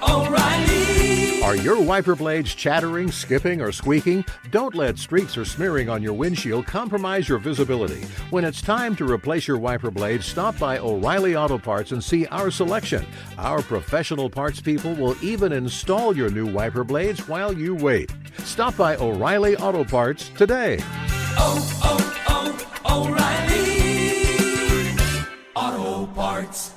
O'Reilly. Are your wiper blades chattering, skipping, or squeaking? Don't let streaks or smearing on your windshield compromise your visibility. When it's time to replace your wiper blades, stop by O'Reilly Auto Parts and see our selection. Our professional parts people will even install your new wiper blades while you wait. Stop by O'Reilly Auto Parts today. O'Reilly Auto Parts.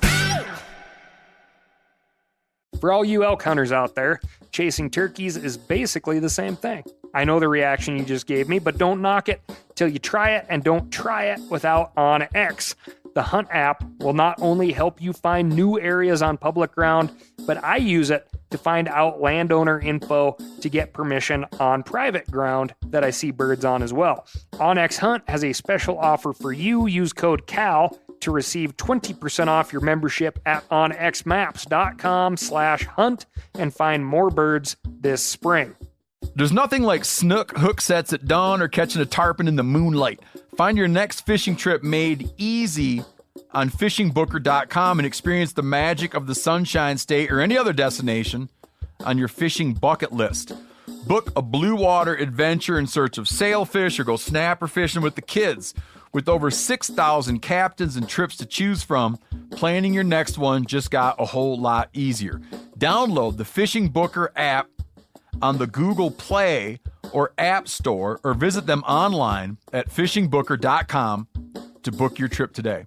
For all you elk hunters out there, chasing turkeys is basically the same thing. I know the reaction you just gave me, but don't knock it till you try it, and don't try it without OnX. The Hunt app will not only help you find new areas on public ground, but I use it to find out landowner info to get permission on private ground that I see birds on as well. OnX Hunt has a special offer for you. Use code CAL to receive 20% off your membership at onxmaps.com/hunt and find more birds this spring. There's nothing like snook hook sets at dawn or catching a tarpon in the moonlight. Find your next fishing trip made easy on fishingbooker.com and experience the magic of the Sunshine State or any other destination on your fishing bucket list. Book a blue water adventure in search of sailfish or go snapper fishing with the kids. With over 6,000 captains and trips to choose from, planning your next one just got a whole lot easier. Download the Fishing Booker app on the Google Play or App Store, or visit them online at fishingbooker.com to book your trip today.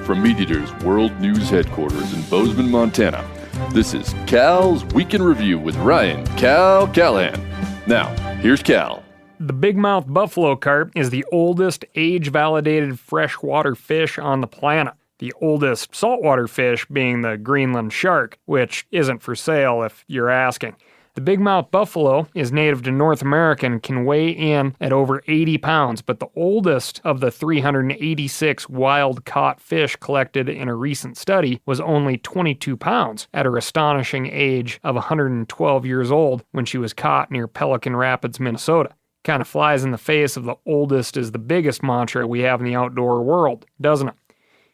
From Meat Eater's World News Headquarters in Bozeman, Montana, this is Cal's Week in Review with Ryan Cal Callahan. Now, here's Cal. The bigmouth buffalo carp is the oldest age-validated freshwater fish on the planet. The oldest saltwater fish being the Greenland shark, which isn't for sale if you're asking. The bigmouth buffalo is native to North America and can weigh in at over 80 pounds, but the oldest of the 386 wild-caught fish collected in a recent study was only 22 pounds at her astonishing age of 112 years old when she was caught near Pelican Rapids, Minnesota. Kind of flies in the face of the oldest is the biggest mantra we have in the outdoor world, doesn't it?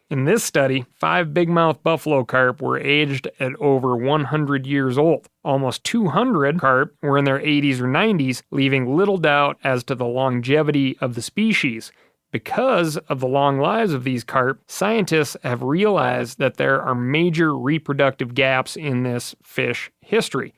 In this study, 5 bigmouth buffalo carp were aged at over 100 years old. Almost 200 carp were in their 80s or 90s, leaving little doubt as to the longevity of the species. Because of the long lives of these carp, scientists have realized that there are major reproductive gaps in this fish history.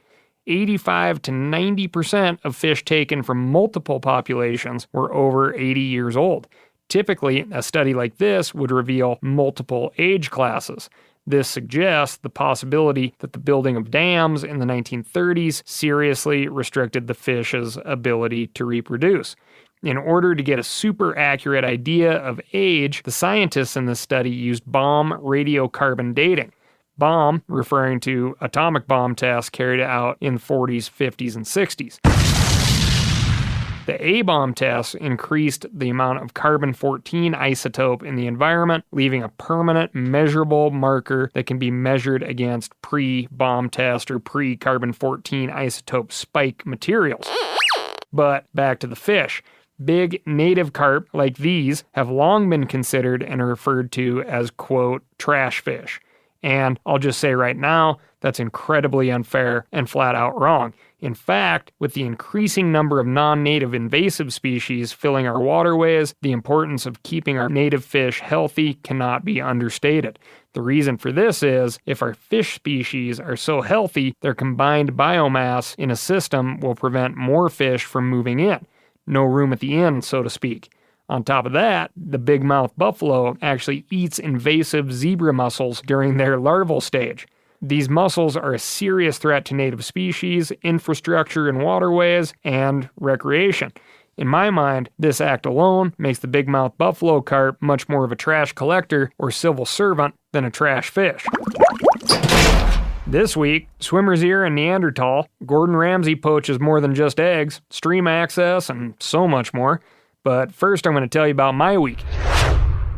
85 to 90% of fish taken from multiple populations were over 80 years old. Typically, a study like this would reveal multiple age classes. This suggests the possibility that the building of dams in the 1930s seriously restricted the fish's ability to reproduce. In order to get a super accurate idea of age, the scientists in this study used bomb radiocarbon dating. Bomb referring to atomic bomb tests carried out in the 40s, 50s, and 60s. The A-bomb tests increased the amount of carbon-14 isotope in the environment, leaving a permanent, measurable marker that can be measured against pre-bomb test or pre-carbon-14 isotope spike materials. But back to the fish. Big native carp like these have long been considered and are referred to as, quote, trash fish. And I'll just say right now, that's incredibly unfair and flat out wrong. In fact, with the increasing number of non-native invasive species filling our waterways, the importance of keeping our native fish healthy cannot be understated. The reason for this is, if our fish species are so healthy, their combined biomass in a system will prevent more fish from moving in. No room at the inn, so to speak. On top of that, the bigmouth buffalo actually eats invasive zebra mussels during their larval stage. These mussels are a serious threat to native species, infrastructure and waterways, and recreation. In my mind, this act alone makes the bigmouth buffalo carp much more of a trash collector or civil servant than a trash fish. This week, swimmer's ear and Neanderthal, Gordon Ramsay poaches more than just eggs, stream access, and so much more. But first, I'm going to tell you about my week.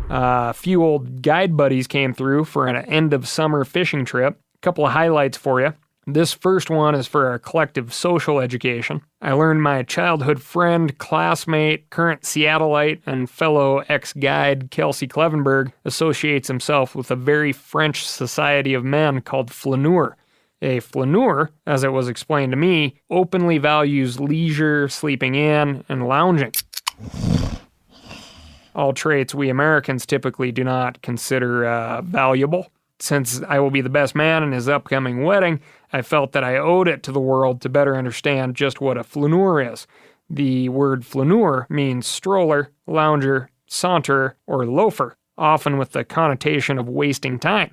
A few old guide buddies came through for an end-of-summer fishing trip. A couple of highlights for you. This first one is for our collective social education. I learned my childhood friend, classmate, current Seattleite, and fellow ex-guide Kelsey Clevenberg associates himself with a very French society of men called flaneur. A flaneur, as it was explained to me, openly values leisure, sleeping in, and lounging. All traits we Americans typically do not consider valuable. Since I will be the best man in his upcoming wedding, I felt that I owed it to the world to better understand just what a flaneur is. The word flaneur means stroller, lounger, saunterer, or loafer, often with the connotation of wasting time.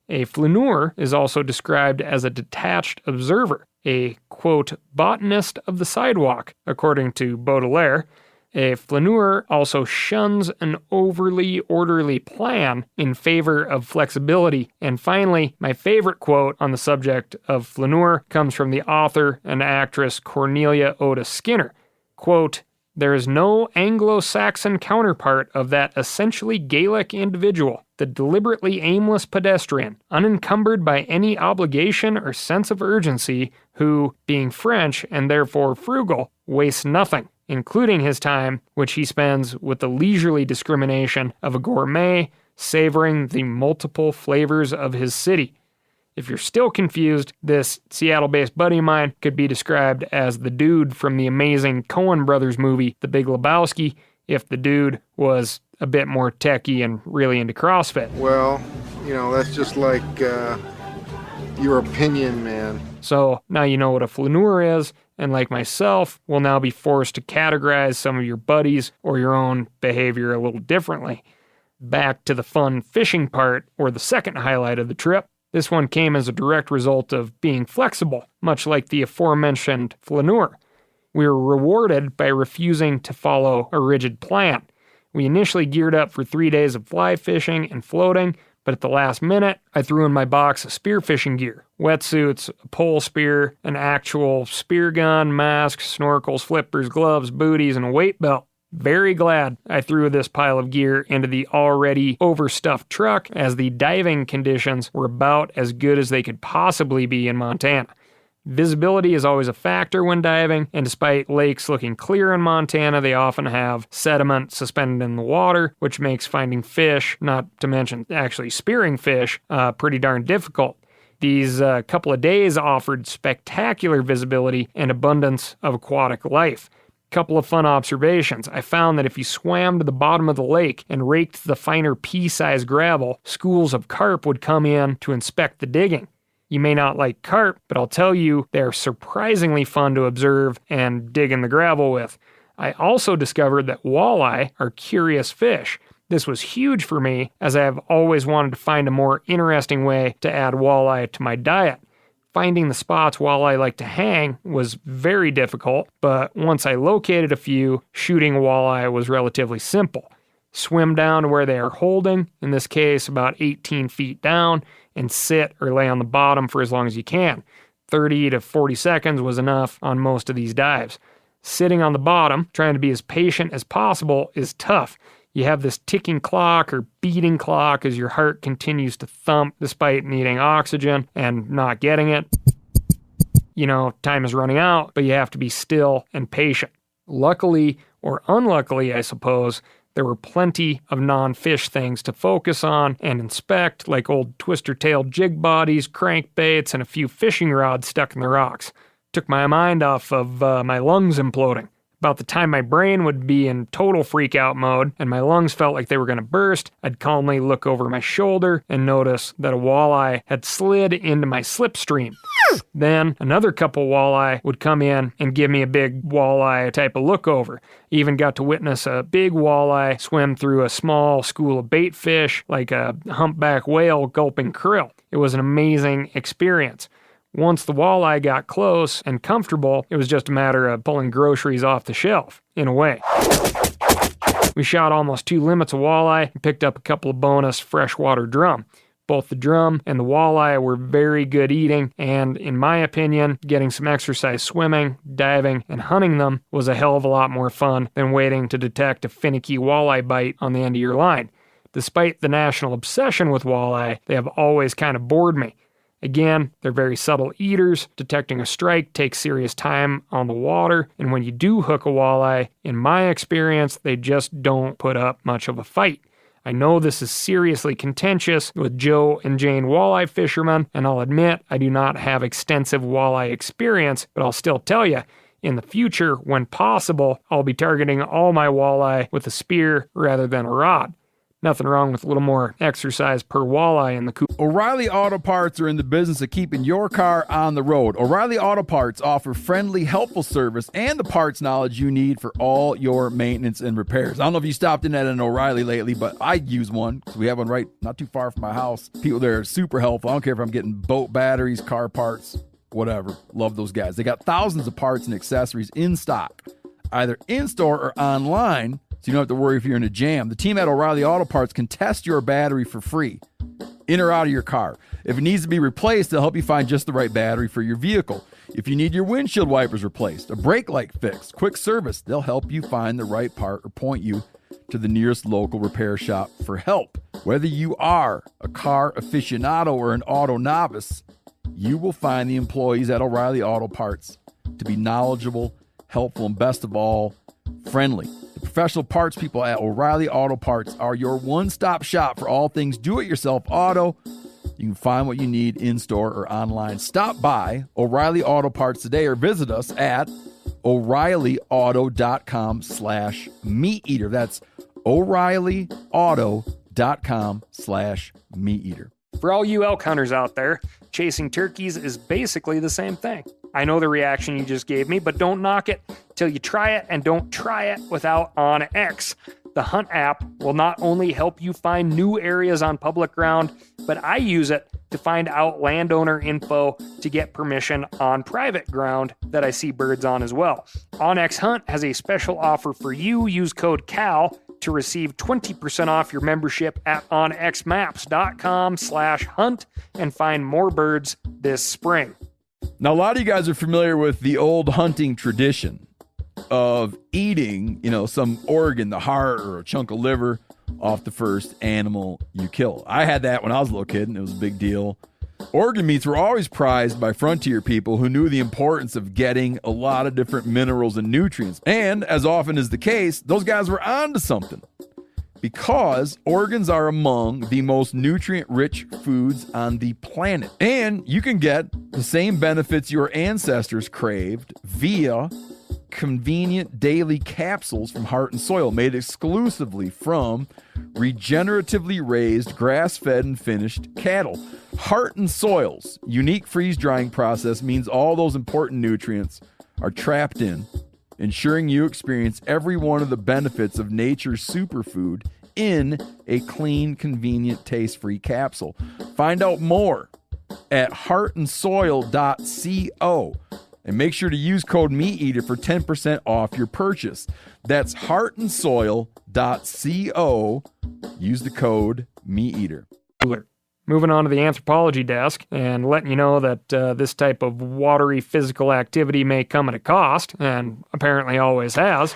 A flaneur is also described as a detached observer, a, quote, botanist of the sidewalk, according to Baudelaire. A flaneur also shuns an overly orderly plan in favor of flexibility. And finally, my favorite quote on the subject of flaneur comes from the author and actress Cornelia Otis Skinner. Quote, "There is no Anglo-Saxon counterpart of that essentially Gaelic individual, the deliberately aimless pedestrian, unencumbered by any obligation or sense of urgency, who, being French and therefore frugal, wastes nothing, including his time, which he spends with the leisurely discrimination of a gourmet, savoring the multiple flavors of his city." If you're still confused, this Seattle-based buddy of mine could be described as the dude from the amazing Coen Brothers movie, The Big Lebowski, if the dude was a bit more techie and really into CrossFit. Well, that's just like your opinion, man. So now you know what a flaneur is, and like myself, will now be forced to categorize some of your buddies or your own behavior a little differently. Back to the fun fishing part, or the second highlight of the trip. This one came as a direct result of being flexible, much like the aforementioned flaneur. We were rewarded by refusing to follow a rigid plan. We initially geared up for 3 days of fly fishing and floating, but at the last minute, I threw in my box of spearfishing gear: wetsuits, a pole spear, an actual spear gun, masks, snorkels, flippers, gloves, booties, and a weight belt. Very glad I threw this pile of gear into the already overstuffed truck, as the diving conditions were about as good as they could possibly be in Montana. Visibility is always a factor when diving, and despite lakes looking clear in Montana, they often have sediment suspended in the water, which makes finding fish, not to mention actually spearing fish, pretty darn difficult. These couple of days offered spectacular visibility and abundance of aquatic life. Couple of fun observations. I found that if you swam to the bottom of the lake and raked the finer pea-sized gravel, schools of carp would come in to inspect the digging. You may not like carp, but I'll tell you, they're surprisingly fun to observe and dig in the gravel with. I also discovered that walleye are curious fish. This was huge for me, as I have always wanted to find a more interesting way to add walleye to my diet. Finding the spots walleye like to hang was very difficult, but once I located a few, shooting walleye was relatively simple. Swim down to where they are holding, in this case about 18 feet down, and sit or lay on the bottom for as long as you can. 30 to 40 seconds was enough on most of these dives. Sitting on the bottom, trying to be as patient as possible, is tough. You have this ticking clock or beating clock as your heart continues to thump despite needing oxygen and not getting it. Time is running out, but you have to be still and patient. Luckily, or unluckily, I suppose, there were plenty of non-fish things to focus on and inspect, like old twister-tailed jig bodies, crankbaits, and a few fishing rods stuck in the rocks. Took my mind off of my lungs imploding. About the time my brain would be in total freak-out mode and my lungs felt like they were going to burst, I'd calmly look over my shoulder and notice that a walleye had slid into my slipstream. Then another couple walleye would come in and give me a big walleye type of look over. Even got to witness a big walleye swim through a small school of bait fish like a humpback whale gulping krill. It was an amazing experience. Once the walleye got close and comfortable, it was just a matter of pulling groceries off the shelf, in a way. We shot almost 2 limits of walleye and picked up a couple of bonus freshwater drum. Both the drum and the walleye were very good eating, and in my opinion, getting some exercise swimming, diving, and hunting them was a hell of a lot more fun than waiting to detect a finicky walleye bite on the end of your line. Despite the national obsession with walleye, they have always kind of bored me. Again, they're very subtle eaters. Detecting a strike takes serious time on the water, and when you do hook a walleye, in my experience, they just don't put up much of a fight. I know this is seriously contentious with Joe and Jane walleye fishermen, and I'll admit I do not have extensive walleye experience, but I'll still tell you, in the future, when possible, I'll be targeting all my walleye with a spear rather than a rod. Nothing wrong with a little more exercise per walleye in the coop. O'Reilly Auto Parts are in the business of keeping your car on the road. O'Reilly Auto Parts offer friendly, helpful service and the parts knowledge you need for all your maintenance and repairs. I don't know if you stopped in at an O'Reilly lately, but I use one because we have one right not too far from my house. People there are super helpful. I don't care if I'm getting boat batteries, car parts, whatever. Love those guys. They got thousands of parts and accessories in stock, either in-store or online, so you don't have to worry if you're in a jam. The team at O'Reilly Auto Parts can test your battery for free, in or out of your car. If it needs to be replaced, they'll help you find just the right battery for your vehicle. If you need your windshield wipers replaced, a brake light fixed, quick service, they'll help you find the right part or point you to the nearest local repair shop for help. Whether you are a car aficionado or an auto novice, you will find the employees at O'Reilly Auto Parts to be knowledgeable, helpful, and best of all, friendly. The professional parts people at O'Reilly Auto Parts are your one-stop shop for all things do-it-yourself auto. You can find what you need in-store or online. Stop by O'Reilly Auto Parts today or visit us at O'ReillyAuto.com/meateater. That's O'ReillyAuto.com/meateater. For all you elk hunters out there, chasing turkeys is basically the same thing. I know the reaction you just gave me, but don't knock it till you try it, and don't try it without OnX. The Hunt app will not only help you find new areas on public ground, but I use it to find out landowner info to get permission on private ground that I see birds on as well. OnX Hunt has a special offer for you. Use code CAL to receive 20% off your membership at onxmaps.com/hunt and find more birds this spring. Now, a lot of you guys are familiar with the old hunting tradition of eating, some organ, the heart or a chunk of liver off the first animal you kill. I had that when I was a little kid, and it was a big deal. Organ meats were always prized by frontier people who knew the importance of getting a lot of different minerals and nutrients. And as often is the case, those guys were onto something, because organs are among the most nutrient-rich foods on the planet. And you can get the same benefits your ancestors craved via convenient daily capsules from Heart and Soil, made exclusively from regeneratively raised, grass-fed, and finished cattle. Heart and Soil's unique freeze-drying process means all those important nutrients are trapped in, ensuring you experience every one of the benefits of nature's superfood in a clean, convenient, taste-free capsule. Find out more at heartandsoil.co and make sure to use code MeatEater for 10% off your purchase. That's heartandsoil.co. Use the code MeatEater. Moving on to the anthropology desk and letting you know that this type of watery physical activity may come at a cost, and apparently always has.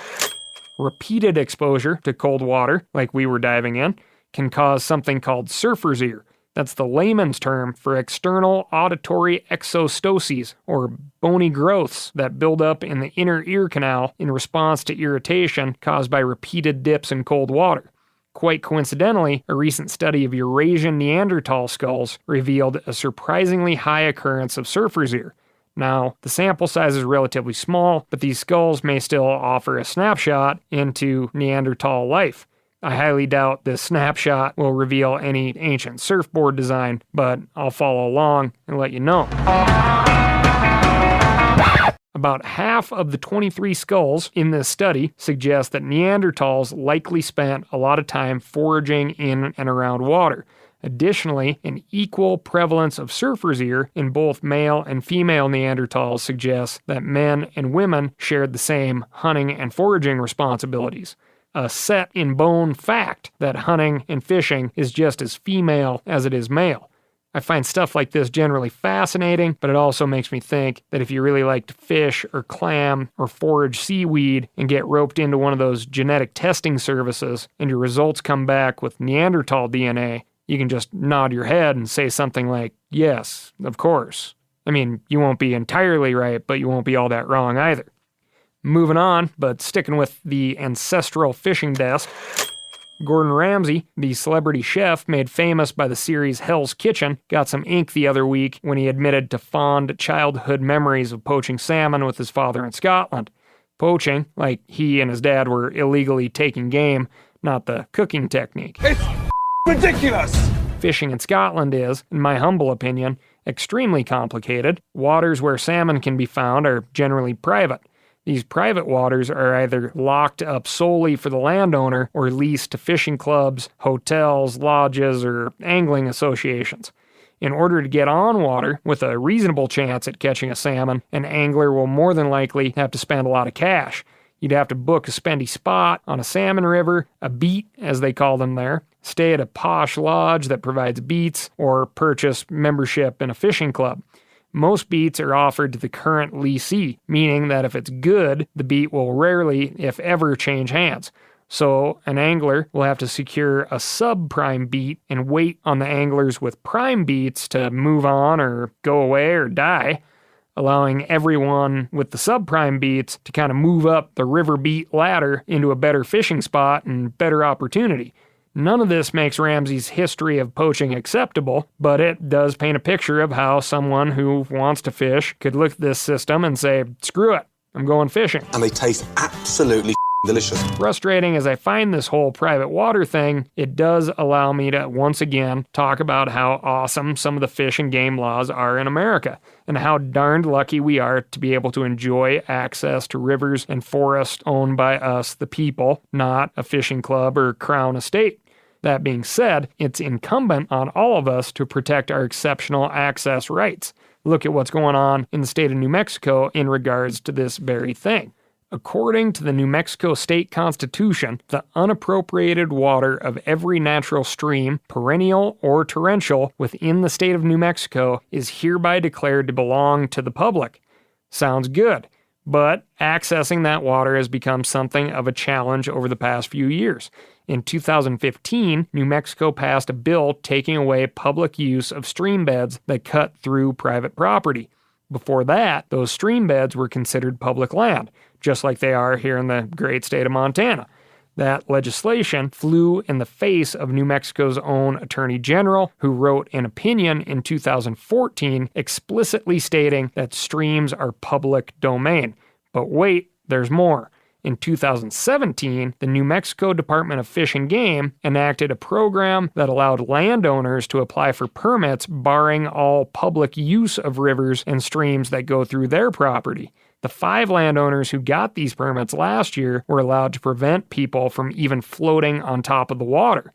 Repeated exposure to cold water, like we were diving in, can cause something called surfer's ear. That's the layman's term for external auditory exostoses, or bony growths that build up in the inner ear canal in response to irritation caused by repeated dips in cold water. Quite coincidentally, a recent study of Eurasian Neanderthal skulls revealed a surprisingly high occurrence of surfer's ear. Now, the sample size is relatively small, but these skulls may still offer a snapshot into Neanderthal life. I highly doubt this snapshot will reveal any ancient surfboard design, but I'll follow along and let you know. About half of the 23 skulls in this study suggest that Neanderthals likely spent a lot of time foraging in and around water. Additionally, an equal prevalence of surfer's ear in both male and female Neanderthals suggests that men and women shared the same hunting and foraging responsibilities. A set-in-bone fact that hunting and fishing is just as female as it is male. I find stuff like this generally fascinating, but it also makes me think that if you really like to fish or clam or forage seaweed and get roped into one of those genetic testing services and your results come back with Neanderthal DNA, you can just nod your head and say something like, yes, of course. I mean, you won't be entirely right, but you won't be all that wrong either. Moving on, but sticking with the ancestral fishing desk, Gordon Ramsay, the celebrity chef made famous by the series Hell's Kitchen, got some ink the other week when he admitted to fond childhood memories of poaching salmon with his father in Scotland. Poaching, like he and his dad were illegally taking game, not the cooking technique. It's ridiculous! Fishing in Scotland is, in my humble opinion, extremely complicated. Waters where salmon can be found are generally private. These private waters are either locked up solely for the landowner or leased to fishing clubs, hotels, lodges, or angling associations. In order to get on water with a reasonable chance at catching a salmon, an angler will more than likely have to spend a lot of cash. You'd have to book a spendy spot on a salmon river, a beat as they call them there, stay at a posh lodge that provides beats, or purchase membership in a fishing club. Most beats are offered to the current leasee, meaning that if it's good, the beat will rarely, if ever, change hands. So an angler will have to secure a subprime beat and wait on the anglers with prime beats to move on or go away or die, allowing everyone with the subprime beats to kind of move up the river beat ladder into a better fishing spot and better opportunity. None of this makes Ramsay's history of poaching acceptable, but it does paint a picture of how someone who wants to fish could look at this system and say, screw it, I'm going fishing. And they taste absolutely delicious. Frustrating as I find this whole private water thing, it does allow me to once again talk about how awesome some of the fish and game laws are in America, and how darned lucky we are to be able to enjoy access to rivers and forests owned by us, the people, not a fishing club or crown estate. That being said, it's incumbent on all of us to protect our exceptional access rights. Look at what's going on in the state of New Mexico in regards to this very thing. According to the New Mexico State Constitution, the unappropriated water of every natural stream, perennial or torrential, within the state of New Mexico is hereby declared to belong to the public. Sounds good, but accessing that water has become something of a challenge over the past few years. In 2015, New Mexico passed a bill taking away public use of stream beds that cut through private property. Before that, those stream beds were considered public land, just like they are here in the great state of Montana. That legislation flew in the face of New Mexico's own Attorney General, who wrote an opinion in 2014 explicitly stating that streams are public domain. But wait, there's more. In 2017, the New Mexico Department of Fish and Game enacted a program that allowed landowners to apply for permits barring all public use of rivers and streams that go through their property. The 5 landowners who got these permits last year were allowed to prevent people from even floating on top of the water.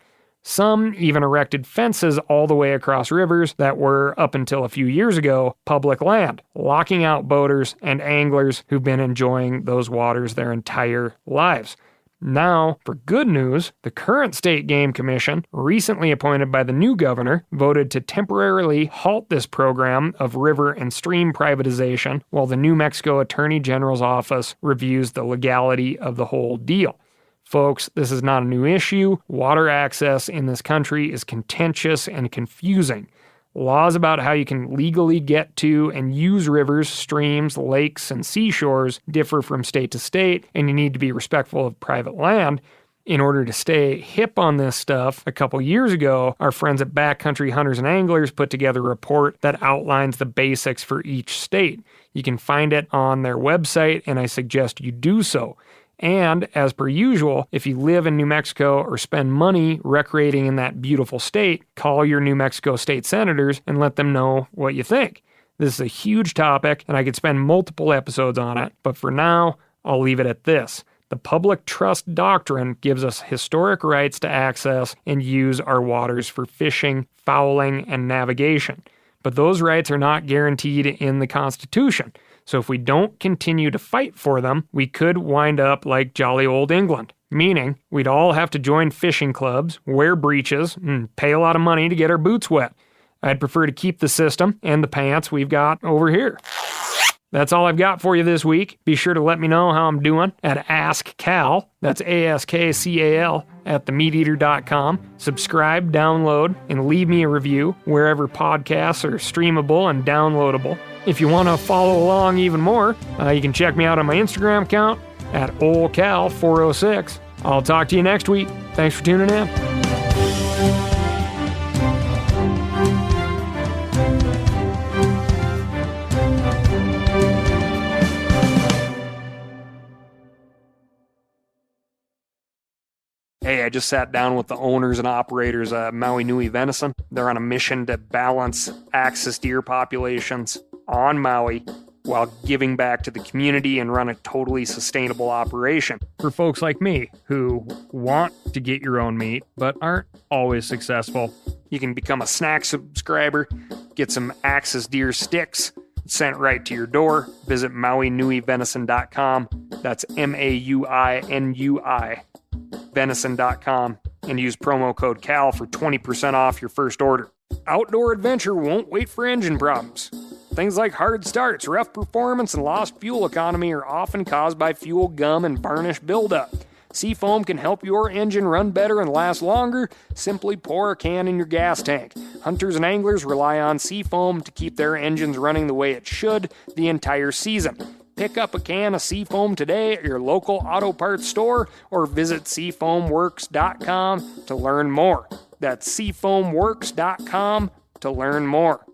Some even erected fences all the way across rivers that were, up until a few years ago, public land, locking out boaters and anglers who've been enjoying those waters their entire lives. Now, for good news, the current State Game Commission, recently appointed by the new governor, voted to temporarily halt this program of river and stream privatization while the New Mexico Attorney General's office reviews the legality of the whole deal. Folks, this is not a new issue. Water access in this country is contentious and confusing. Laws about how you can legally get to and use rivers, streams, lakes, and seashores differ from state to state, and you need to be respectful of private land. In order to stay hip on this stuff, a couple years ago, our friends at Backcountry Hunters and Anglers put together a report that outlines the basics for each state. You can find it on their website, and I suggest you do so. And, as per usual, if you live in New Mexico or spend money recreating in that beautiful state, call your New Mexico state senators and let them know what you think. This is a huge topic, and I could spend multiple episodes on it, but for now, I'll leave it at this. The public trust doctrine gives us historic rights to access and use our waters for fishing, fowling, and navigation. But those rights are not guaranteed in the Constitution. So if we don't continue to fight for them, we could wind up like jolly old England, meaning we'd all have to join fishing clubs, wear breeches, and pay a lot of money to get our boots wet. I'd prefer to keep the system and the pants we've got over here. That's all I've got for you this week. Be sure to let me know how I'm doing at Ask Cal. That's ASKCAL at themeateater.com. Subscribe, download, and leave me a review wherever podcasts are streamable and downloadable. If you want to follow along even more, you can check me out on my Instagram account at OlCal406. I'll talk to you next week. Thanks for tuning in. Hey, I just sat down with the owners and operators of Maui Nui Venison. They're on a mission to balance axis deer populations on Maui while giving back to the community and run a totally sustainable operation. For folks like me who want to get your own meat but aren't always successful, you can become a snack subscriber, get some axis deer sticks sent right to your door. Visit MauiNuiVenison.com. That's MAUINUI. venison.com and use promo code CAL for 20% off your first order. Outdoor adventure won't wait for engine problems. Things like hard starts, rough performance, and lost fuel economy are often caused by fuel gum and varnish buildup. Seafoam can help your engine run better and last longer. Simply pour a can in your gas tank. Hunters and anglers rely on Seafoam to keep their engines running the way it should the entire season. Pick up a can of Seafoam today at your local auto parts store or visit seafoamworks.com to learn more. That's seafoamworks.com to learn more.